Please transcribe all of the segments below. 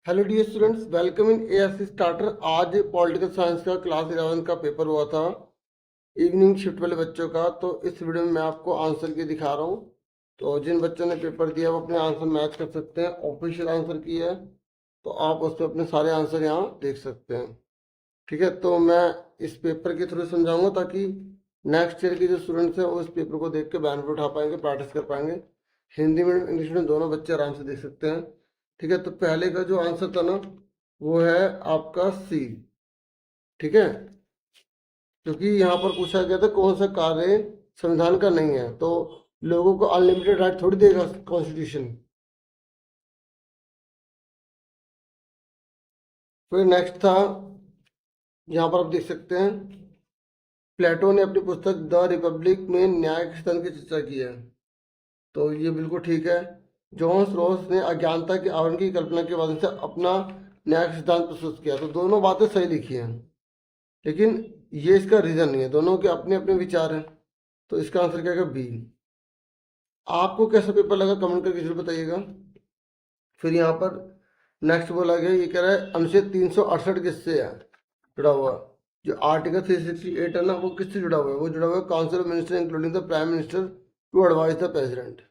Hello dear students, welcome in ASC starter. आज political science का class 11 का paper हुआ था, इवनिंग शिफ्ट वाले बच्चों का। तो इस वीडियो में मैं आपको आंसर की दिखा रहा हूँ। तो जिन बच्चों ने पेपर दिया वो अपने आंसर मैच कर सकते हैं। ऑफिशियल आंसर की है तो आप उसमें अपने सारे आंसर यहाँ देख सकते हैं। ठीक है, तो मैं इस पेपर के थ्रू समझाऊंगा ताकि नेक्स्ट ईयर के जो स्टूडेंट्स हैं वो इस पेपर को देख के बेनिफिट उठा पाएंगे, प्रैक्टिस कर पाएंगे। हिंदी मीडियम इंग्लिश मीडियम दोनों बच्चे आराम से देख सकते हैं। ठीक है, तो पहले का जो आंसर था ना वो है आपका सी। ठीक है, क्योंकि यहाँ पर पूछा गया था कौन सा कार्य संविधान का नहीं है, तो लोगों को अनलिमिटेड राइट थोड़ी देगा कॉन्स्टिट्यूशन। फिर नेक्स्ट था, यहाँ पर आप देख सकते हैं, प्लेटो ने अपनी पुस्तक द रिपब्लिक में न्याय के सिद्धांत की चर्चा की है। तो ये बिल्कुल ठीक है। जॉन रोल्स ने अज्ञानता के आवरण की कल्पना के माध्यम से अपना न्याय का सिद्धांत प्रस्तुत किया। तो दोनों बातें सही लिखी हैं, लेकिन ये इसका रीजन नहीं है, दोनों के अपने अपने विचार हैं। तो इसका आंसर क्या है? बी। आपको कैसा पेपर लगा कमेंट करके जरूर बताइएगा। फिर यहाँ पर नेक्स्ट बोला गया, ये कह रहा है अनुच्छेद 368 किससे है जुड़ा हुआ? जो आर्टिकल 368 है ना वो किससे जुड़ा हुआ है? वो जुड़ा हुआ है council of minister including the prime minister to advise the president.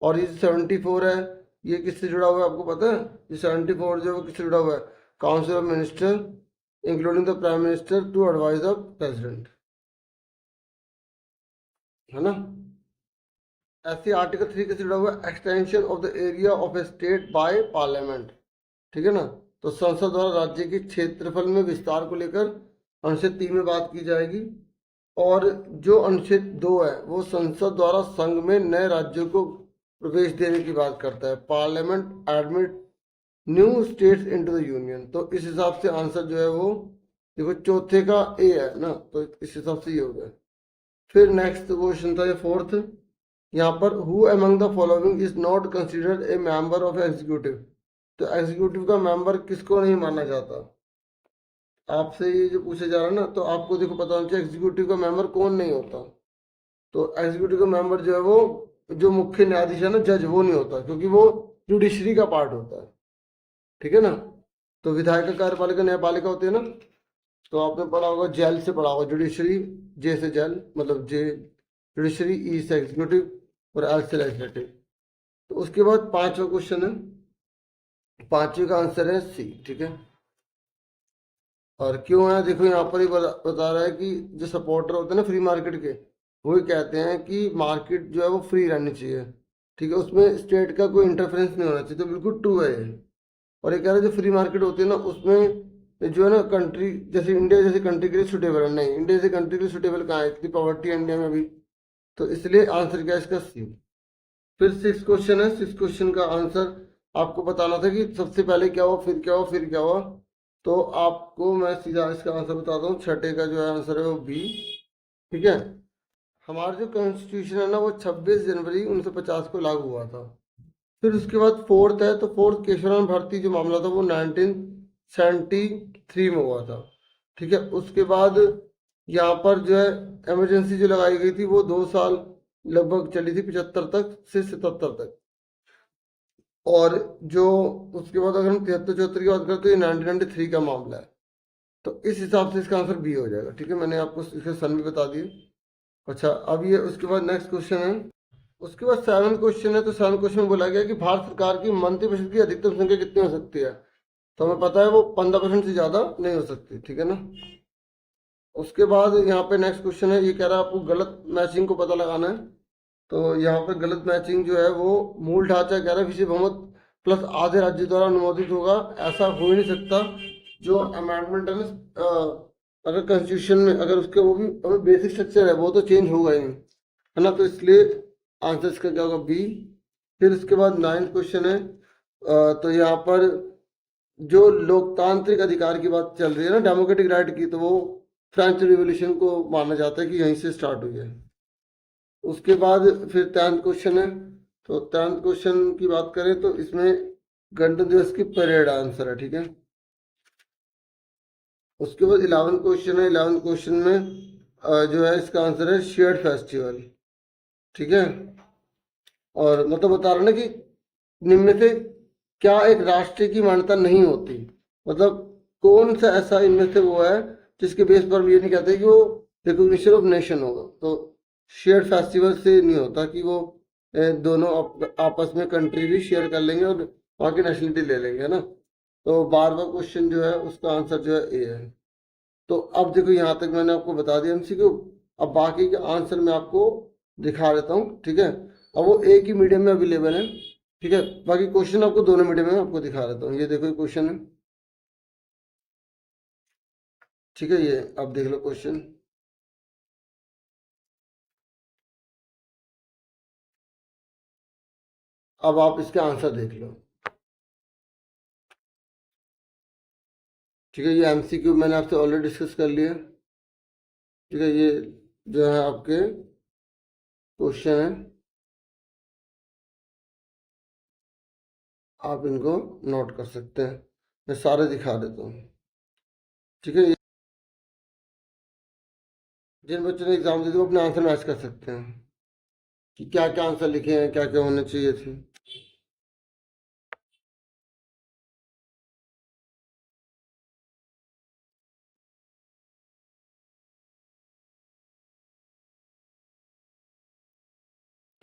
और ये 74 है, ये किससे जुड़ा हुआ है आपको पता है? ये 74 जो है वो किससे जुड़ा हुआ है? Council of minister including the prime minister to advise the president, है ना। ऐसे आर्टिकल 3 किससे जुड़ा हुआ है? Extension of the area of a state by parliament. ठीक है ना। तो संसद द्वारा राज्य के क्षेत्रफल में विस्तार को लेकर अनुच्छेद 3 में बात की जाएगी। और जो अनुच्छेद 2 है वो संसद द्वारा संघ में नए राज्यों को प्रवेश देने की बात करता है। Parliament admit new states into the union. तो इस हिसाब से आंसर जो है वो देखो चौथे का ए है ना, तो इस हिसाब से ये हो गया। फिर नेक्स्ट क्वेश्चन था ये फोर्थ, यहाँ पर who among the following is not considered a member of executive. तो एग्जीक्यूटिव का मेंबर किसको नहीं माना जाता? आपसे ये जो पूछा जा रहा है ना, तो आपको देखो पता होना चाहिए एग्जीक्यूटिव का मेंबर कौन नहीं होता। तो एग्जीक्यूटिव का मेंबर जो है वो जो मुख्य न्यायाधीश है ना, जज, वो नहीं होता, क्योंकि वो जुडिशरी का पार्ट होता है। ठीक है ना। तो विधायिका, कार्यपालिका, न्यायपालिका होती है ना। तो आपने पढ़ा होगा, जेल से पढ़ा होगा, जुडिशरी, जे से जेल मतलब जे जुडिशरी, ई से एग्जीक्यूटिव और एल से लेजिस्लेटिव। तो उसके बाद पांचवा क्वेश्चन है, पांचवे का आंसर है सी। ठीक है, और क्यों है देखो यहाँ पर ही बता रहा है कि जो सपोर्टर होते हैं ना फ्री मार्केट के, वही कहते हैं कि मार्केट जो है वो फ्री रहनी चाहिए। ठीक है, उसमें स्टेट का कोई इंटरफेरेंस नहीं होना चाहिए। तो बिल्कुल ट्रू है ये। और ये कह रहे हैं जो फ्री मार्केट होती है ना उसमें जो है ना कंट्री जैसे इंडिया जैसे कंट्री के लिए सुटेबल है नहीं। इंडिया जैसे कंट्री के लिए सुटेबल कहाँ है? इतनी पॉवर्टी है इंडिया में अभी। तो इसलिए आंसर क्या है इसका? सी। फिर सिक्स क्वेश्चन है, सिक्स क्वेश्चन का आंसर आपको बताना था कि सबसे पहले क्या हुआ, फिर क्या हुआ, फिर क्या हुआ। तो आपको मैं सीधा इसका आंसर बताता हूँ। छठे का जो है आंसर है वो बी। ठीक है, हमारा जो कॉन्स्टिट्यूशन है ना वो 26 जनवरी 1950 को लागू हुआ था। फिर उसके बाद फोर्थ है, तो फोर्थ केशवराम भारती जो मामला था वो 1973 में हुआ था। ठीक है, उसके बाद यहाँ पर जो है इमरजेंसी जो लगाई गई थी वो 2 साल लगभग चली थी, 75 तक से 77 तक। और जो उसके बाद अगर हम 73 74 की बात करें तो ये 1993 का मामला है। तो इस हिसाब से इसका आंसर बी हो जाएगा। ठीक है, मैंने आपको इसके सन भी बता दिए। अच्छा, अब ये उसके बाद नेक्स्ट क्वेश्चन है। उसके बाद सेवन क्वेश्चन है, तो सेवन क्वेश्चन में बोला गया कि भारत सरकार की मंत्रिपरिषद की अधिकतम संख्या कितनी हो सकती है? तो हमें पता है वो 15% से ज्यादा नहीं हो सकती। ठीक है ना। उसके बाद यहाँ पे नेक्स्ट क्वेश्चन है, ये कह रहा है आपको गलत मैचिंग को पता लगाना है। तो यहाँ पे गलत मैचिंग जो है वो मूल ढांचा कह रहा है विषय बहुमत प्लस आधे राज्य द्वारा अनुमोदित होगा। ऐसा हो ही नहीं सकता। जो अमेंडमेंट है ना, अगर कॉन्स्टिट्यूशन में अगर उसके वो भी अगर बेसिक स्ट्रक्चर है वो तो चेंज होगा ही नहीं, है ना। तो इसलिए आंसर इसका क्या होगा? बी। फिर उसके बाद नाइन्थ क्वेश्चन है, तो यहाँ पर जो लोकतांत्रिक अधिकार की बात चल रही है ना, डेमोक्रेटिक राइट की, तो वो फ्रेंच रिवॉल्यूशन को माना जाता है कि यहीं से स्टार्ट हुई है। उसके बाद फिर 10th क्वेश्चन है, तो 10th क्वेश्चन की बात करें तो इसमें गणतंत्र दिवस की परेड आंसर है। ठीक है, उसके बाद 11th क्वेश्चन है। 11th क्वेश्चन में जो है इसका आंसर है शेयर्ड फेस्टिवल। ठीक है, और मतलब बता रहा ना कि निम्न में से क्या एक राष्ट्र की मान्यता नहीं होती, मतलब कौन सा ऐसा इनमें से वो है जिसके बेस पर हम ये नहीं कहते कि वो रिकॉग्निशन ऑफ नेशन होगा। तो शेयर फेस्टिवल से नहीं होता कि वो दोनों आपस में कंट्री भी शेयर कर लेंगे और वहाँ की नेशनलिटी ले लेंगे, है ना। तो 12वां क्वेश्चन जो है उसका आंसर जो है ए है। तो अब देखो यहाँ तक मैंने आपको बता दिया एमसीक्यू। अब बाकी के आंसर मैं आपको दिखा देता हूँ, ठीक है। अब वो एक ही मीडियम में अवेलेबल है, ठीक है। बाकी क्वेश्चन आपको दोनों मीडियम में आपको दिखा देता हूँ। ये देखो क्वेश्चन है, ठीक है। ये आप देख लो क्वेश्चन। अब आप इसका आंसर देख लो, ठीक है। ये एमसीक्यू मैंने आपसे ऑलरेडी डिस्कस कर लिया, ठीक है। ये जो है आपके क्वेश्चन है, आप इनको नोट कर सकते हैं। मैं सारे दिखा देता हूँ, ठीक है। जिन बच्चों ने एग्जाम दे दिया वो अपने आंसर मैच कर सकते हैं कि क्या क्या आंसर लिखे हैं, क्या क्या होने चाहिए थे।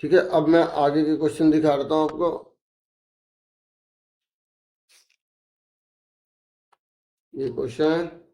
ठीक है, अब मैं आगे के क्वेश्चन दिखा देता हूँ आपको। ये क्वेश्चन है,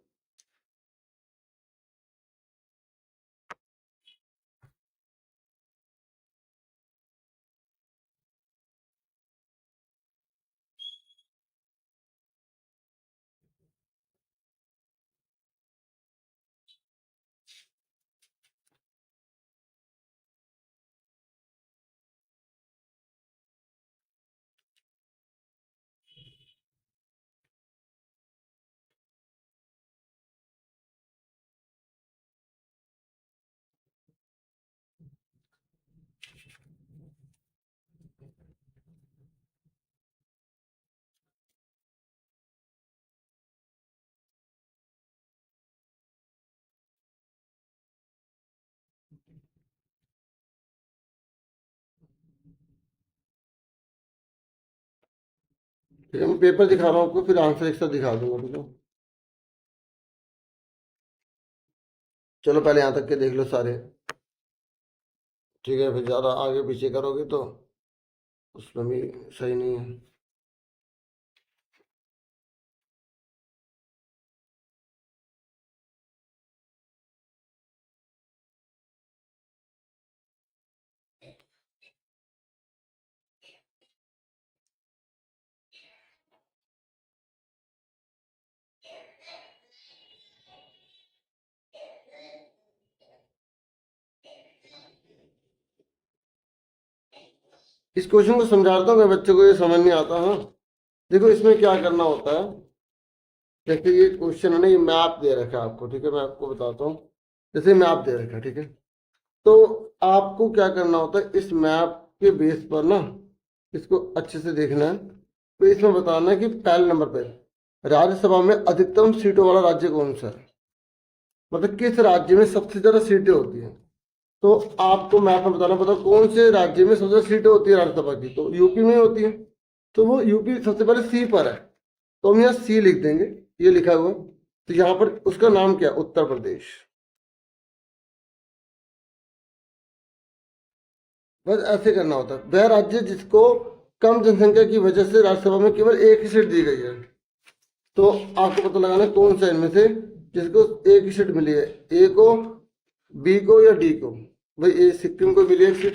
ठीक है। मैं पेपर दिखा रहा हूँ आपको, फिर आंसर एक साथ दिखा दूंगा, ठीक है। चलो पहले यहाँ तक के देख लो सारे, ठीक है। फिर ज़्यादा आगे पीछे करोगे तो उसमें भी सही नहीं है। इस क्वेश्चन को समझाता हूँ मैं, बच्चों को ये समझ नहीं आता। हाँ, देखो इसमें क्या करना होता है। जैसे ये क्वेश्चन है ना, ये मैप दे रखा है आपको, ठीक है। मैं आपको बताता हूँ, जैसे मैप दे रखा है, ठीक है। तो आपको क्या करना होता है, इस मैप के बेस पर ना इसको अच्छे से देखना है। तो इसमें बताना है कि पहले नंबर पे राज्यसभा में अधिकतम सीटों वाला राज्य कौन सा है, मतलब किस राज्य में सबसे ज्यादा सीटें होती हैं। तो आपको मैप में बताना पता कौन से राज्य में सबसे ज्यादा सीटें होती है राज्यसभा की, तो यूपी में होती है। तो वो यूपी सबसे पहले सी पर है, तो हम यहाँ सी लिख देंगे, ये लिखा हुआ। तो यहाँ पर उसका नाम क्या है, उत्तर प्रदेश। बस ऐसे करना होता है। वह राज्य जिसको कम जनसंख्या की वजह से राज्यसभा में केवल एक ही सीट दी गई है। तो आपको पता लगाना है कौन सा इनमें से जिसको एक ही सीट मिली है, ए को, बी को या डी को। भाई ए सिक्किम को मिली एक सीट,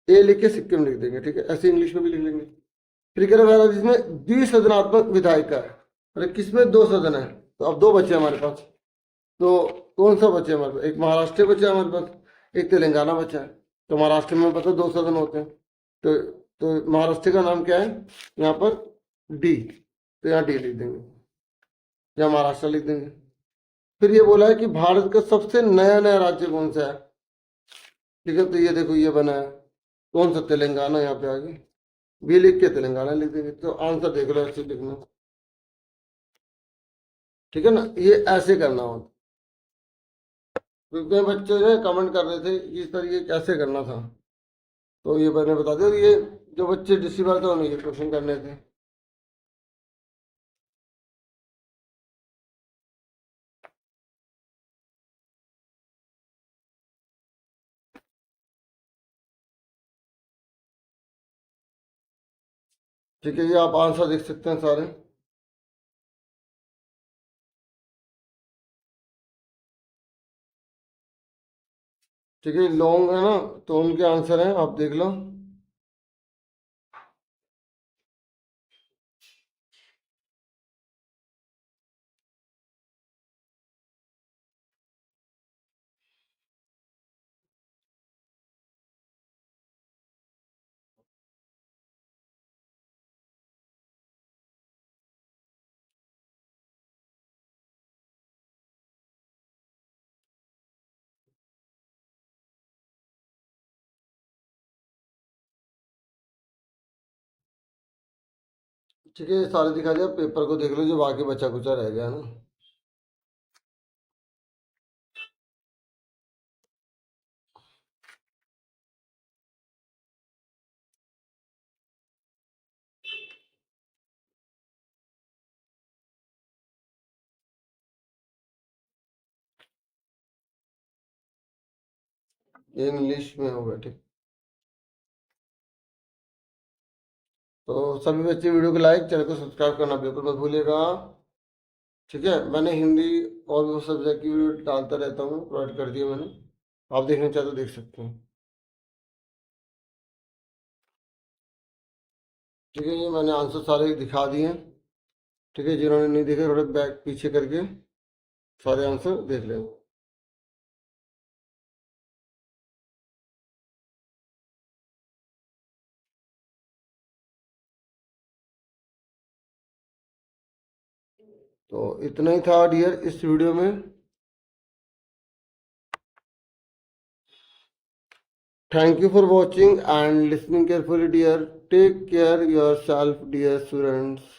ए लिख के सिक्किम लिख देंगे, ठीक है। ऐसे इंग्लिश में भी लिख लेंगे। फिर कह रहा है जिसमें द्विसदनात्मक विधायिका है, अरे किसमें दो सदन है, तो अब दो बचे हमारे पास। तो कौन सा बचे हमारे पास, एक महाराष्ट्र बचा हमारे पास, एक तेलंगाना बचा है। तो महाराष्ट्र में पता दो सदन होते हैं। तो महाराष्ट्र का नाम क्या है यहाँ पर, डी। तो यहाँ डी लिख देंगे या महाराष्ट्र लिख देंगे। फिर ये बोला है कि भारत का सबसे नया नया राज्य कौन सा है, ठीक है। तो ये देखो ये बना है, कौन सा, तेलंगाना। यहाँ पे आगे बी लिख के तेलंगाना लिख देंगे। तो आंसर देख लो, ऐसे लिखना, ठीक है ना। ये ऐसे करना होता, क्योंकि बच्चे ने कमेंट कर रहे थे कि इस तरीके कैसे करना था। तो ये मैंने बता दिया। ये जो बच्चे डिसी बार थे उन्हें ये क्वेश्चन करने थे। ठीक है, ये आप आंसर देख सकते हैं सारे। ठीक है, लॉन्ग है ना, तो उनके आंसर हैं, आप देख लो। ठीक है, ये सारे दिखा दिया, पेपर को देख लो जो बाकी बचा कुचा रह गया ना। ये इंग्लिश में होगा, ठीक। तो सभी बच्चे वीडियो को लाइक, चैनल को सब्सक्राइब करना बिल्कुल मत भूलिएगा। ठीक है, मैंने हिंदी और भी सब्जेक्ट की वीडियो डालता रहता हूँ, प्रोवाइड कर दिया मैंने, आप देखना चाहते तो देख सकते हैं। ठीक है, ये मैंने आंसर सारे दिखा दिए हैं। ठीक है, जिन्होंने नहीं देखे थोड़े बैक पीछे करके सारे आंसर देख लें। तो इतना ही था डियर इस वीडियो में। Thank you for watching and listening carefully dear. Take care yourself dear students.